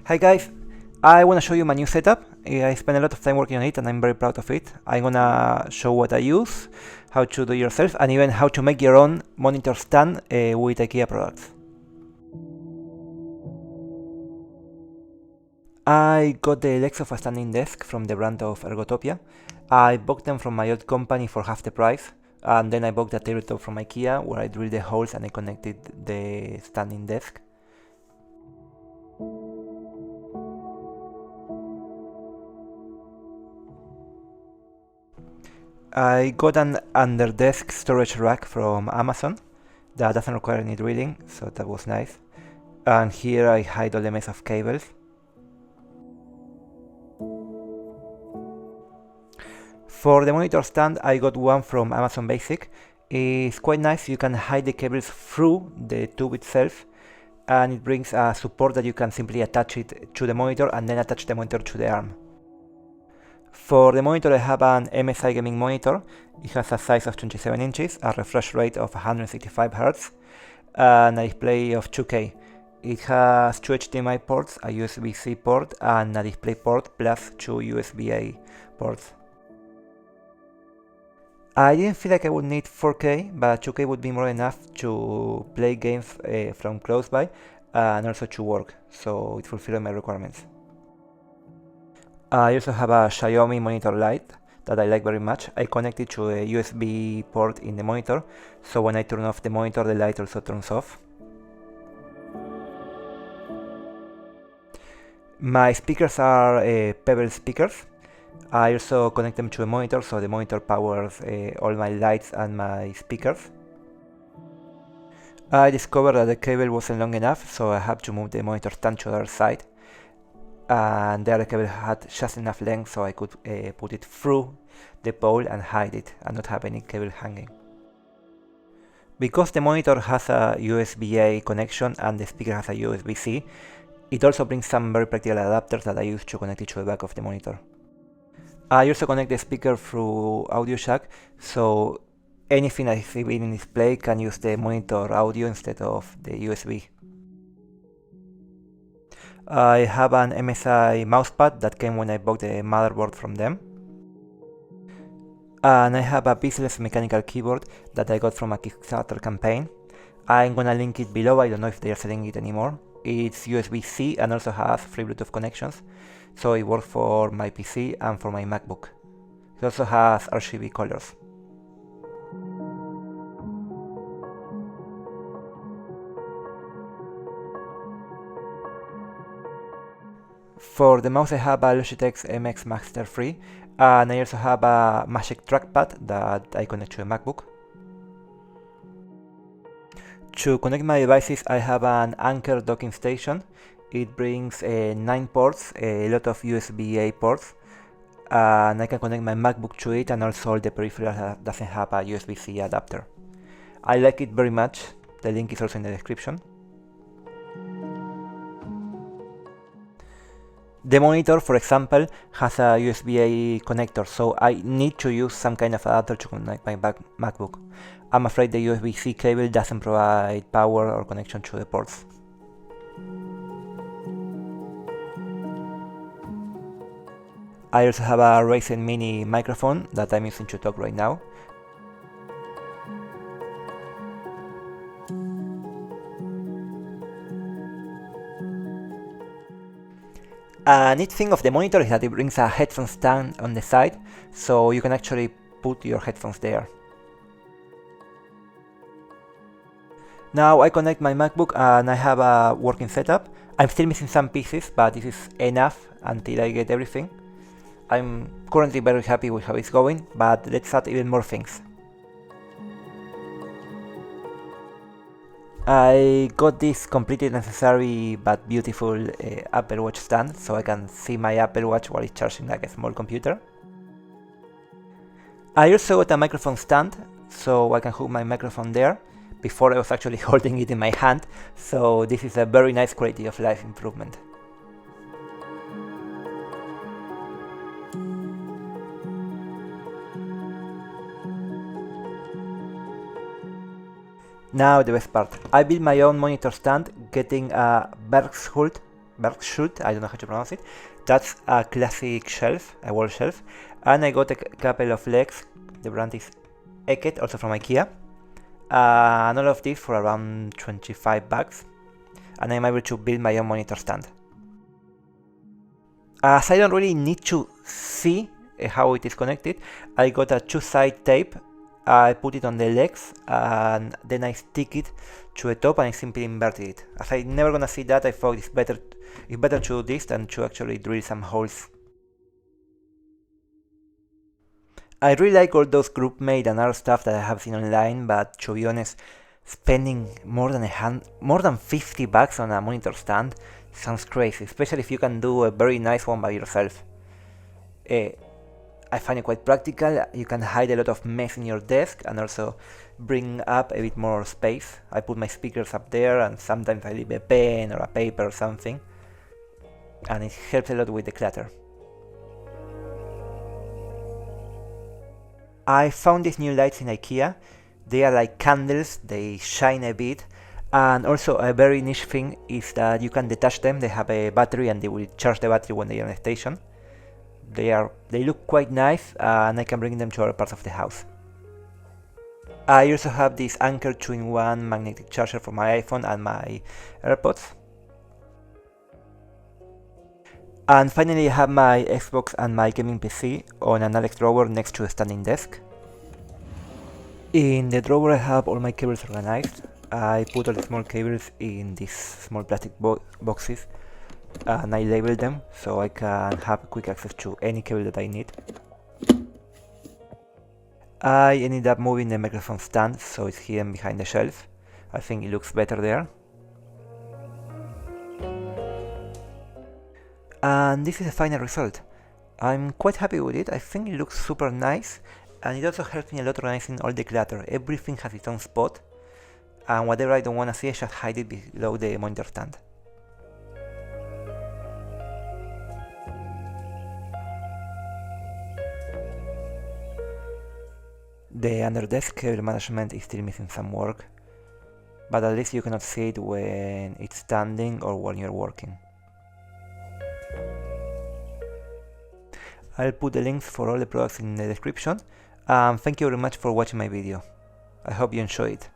Hi guys, I want to show you my new setup. I spent a lot of time working on it and I'm very proud of it. I'm gonna show what I use, how to do it yourself, and even how to make your own monitor stand with Ikea products. I got the legs of a standing desk from the brand of Ergotopia. I bought them from my old company for half the price, and then I bought the tabletop from Ikea where I drilled the holes and I connected the standing desk. I got an under-desk storage rack from Amazon that doesn't require any drilling, so that was nice. And here I hide all the mess of cables. For the monitor stand, I got one from Amazon Basic. It's quite nice, you can hide the cables through the tube itself, and it brings a support that you can simply attach it to the monitor and then attach the monitor to the arm. For the monitor I have an MSI Gaming Monitor. It has a size of 27 inches, a refresh rate of 165 Hz, and a display of 2K. It has 2 HDMI ports, a USB-C port, and a display port, plus 2 USB-A ports. I didn't feel like I would need 4K, but 2K would be more enough to play games from close by and also to work, so it fulfilled my requirements. I also have a Xiaomi monitor light that I like very much. I connect it to a USB port in the monitor, so when I turn off the monitor, the light also turns off. My speakers are Pebble Speakers. I also connect them to a monitor, so the monitor powers all my lights and my speakers. I discovered that the cable wasn't long enough, so I had to move the monitor stand to the other side. And the other cable had just enough length so I could put it through the pole and hide it and not have any cable hanging. Because the monitor has a USB-A connection and the speaker has a USB-C, it also brings some very practical adapters that I use to connect it to the back of the monitor. I also connect the speaker through audio jack, so anything that is being in display can use the monitor audio instead of the USB. I have an MSI mousepad that came when I bought the motherboard from them. And I have a bezel-less mechanical keyboard that I got from a Kickstarter campaign. I'm gonna link it below, I don't know if they are selling it anymore. It's USB-C and also has 3 Bluetooth connections, so it works for my PC and for my MacBook. It also has RGB colors. For the mouse I have a Logitech MX Master 3, and I also have a Magic trackpad that I connect to a MacBook. To connect my devices I have an Anker docking station. It brings 9 ports, a lot of USB-A ports, and I can connect my MacBook to it and also all the peripherals that doesn't have a USB-C adapter. I like it very much, the link is also in the description. The monitor, for example, has a USB-A connector, so I need to use some kind of adapter to connect my MacBook. I'm afraid the USB-C cable doesn't provide power or connection to the ports. I also have a Razer Mini microphone that I'm using to talk right now. A neat thing of the monitor is that it brings a headphone stand on the side, so you can actually put your headphones there. Now I connect my MacBook and I have a working setup. I'm still missing some pieces, but this is enough until I get everything. I'm currently very happy with how it's going, but let's add even more things. I got this completely necessary but beautiful Apple Watch stand, so I can see my Apple Watch while it's charging like a small computer. I also got a microphone stand, so I can hook my microphone there. Before I was actually holding it in my hand, so this is a very nice quality of life improvement. Now the best part. I built my own monitor stand getting a Bergschult, I don't know how to pronounce it. That's a classic shelf, a wall shelf. And I got a couple of legs, the brand is Eket, also from Ikea. And all of this for around 25 bucks. And I'm able to build my own monitor stand. As I don't really need to see how it is connected, I got a two-side tape. I put it on the legs and then I stick it to the top and I simply inverted it. As I'm never gonna see that, I thought it's better to do this than to actually drill some holes. I really like all those group made and other stuff that I have seen online, but to be honest, spending more than 50 bucks on a monitor stand sounds crazy, especially if you can do a very nice one by yourself. I find it quite practical. You can hide a lot of mess in your desk and also bring up a bit more space. I put my speakers up there and sometimes I leave a pen or a paper or something, and it helps a lot with the clutter. I found these new lights in Ikea. They are like candles, they shine a bit, and also a very niche thing is that you can detach them. They have a battery and they will charge the battery when they are on the station. They look quite nice, and I can bring them to other parts of the house. I also have this Anker 2-in-1 magnetic charger for my iPhone and my AirPods. And finally I have my Xbox and my gaming PC on an Alex drawer next to a standing desk. In the drawer I have all my cables organized. I put all the small cables in these small plastic boxes and I label them so I can have quick access to any cable that I need. I ended up moving the microphone stand so it's hidden behind the shelf. I think it looks better there. And this is the final result. I'm quite happy with it. I think it looks super nice, and it also helps me a lot organizing all the clutter. Everything has its own spot, and whatever I don't want to see I just hide it below the monitor stand. The under desk cable management is still missing some work, but at least you cannot see it when it's standing or when you're working. I'll put the links for all the products in the description, and thank you very much for watching my video. I hope you enjoy it.